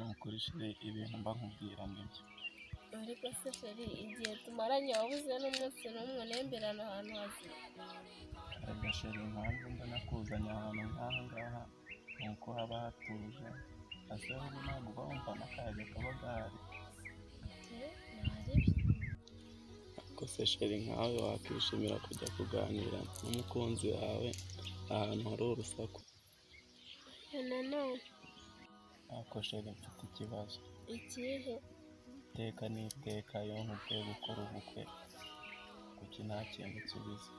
nukuri sheri ibintu mba nkubwira nibyo. ariko se sheri igihe tumaranye wabuze n'umunsi n'umwe unemberana ahantu hazima. Arega sheri impamvu mba nakuzanye ahantu nk'aha ngaha ni uko haba hatuje, ese wowe ntabwo uba wumva n'akayaga kaba gahari? ntari byo. Ariko se sheri nkawe wakwishimira kujya kuganira n'umukunzi wawe ahantu hari urusaku? nanone Ariko sheri mfite ikibazo. ikihe? Iteka n'iteka iyo nkubwiye gukora ubukwe kuki nta kintu usubiza?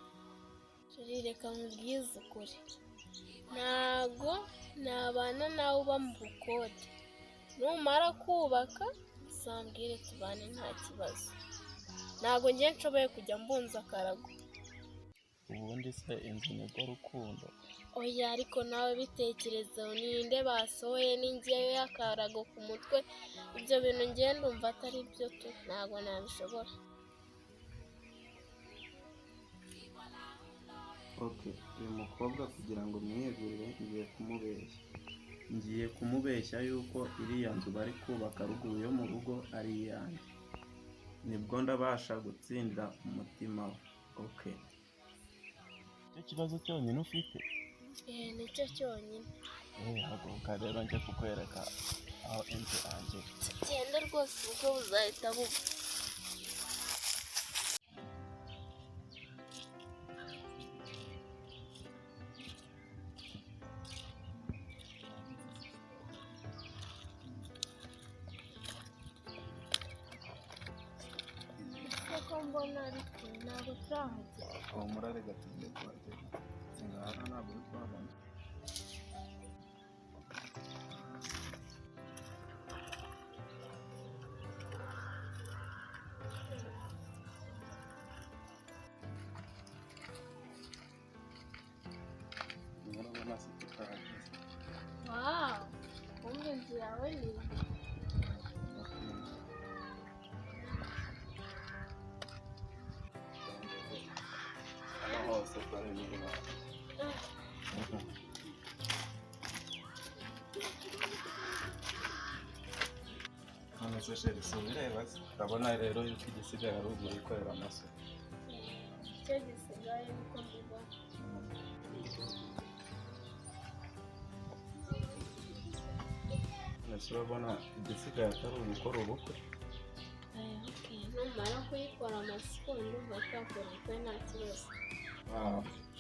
sheri reka nkubwize ukuri, ntago nabana nawe uba mu bukode, numara kubaka uzambwire tubane nta kibazo, ntago njye nshoboye kujya mbunza akarago. Ubundi se inzu nirwo rukundo? Oya ariko nawe bitekerezeho, ninde basohoye n'ingewe y'akarago ku mutwe, ibyo bintu ngiye ndumva atari byo tu, ntago nabishobora. Okay, uyu mukobwa kugira ngo mwiyegurire ngiye kumubeshya yuko iriya nzu bari kubaka ruguru yo mu rugo ari iyanjye, nibwo ndabasha gutsindira umutima we. Okay, icyo kibazo cyonyine ufite? Nicyo cyonyine. Haguruka rero njye kukwereka aho inzu yanjye. Genda rwose ubwo buzahita buba. ko mbona ariko ntabwo turahagera. uwo murarega tugiye kuhagera, singahara ntabwo uri kuhabona. Murabona se tutahageze. Wawu, kumbe inzu yawe ni iyi. Hano hose twari niba. None se sheri si ubireba se? Urabona rero yuko igisigaye ari ugura ikorera amasuku. Icyo gisigaye niko mbibona. None se urabona igisigaye atari ugukora ubukwe? Numara kuyikora amasuku ndumva twakora ubukwe nta kibazo.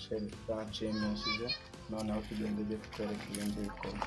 Sheri byanshimishije, noneho tugende ujye kutwereka ibindi bikorwa.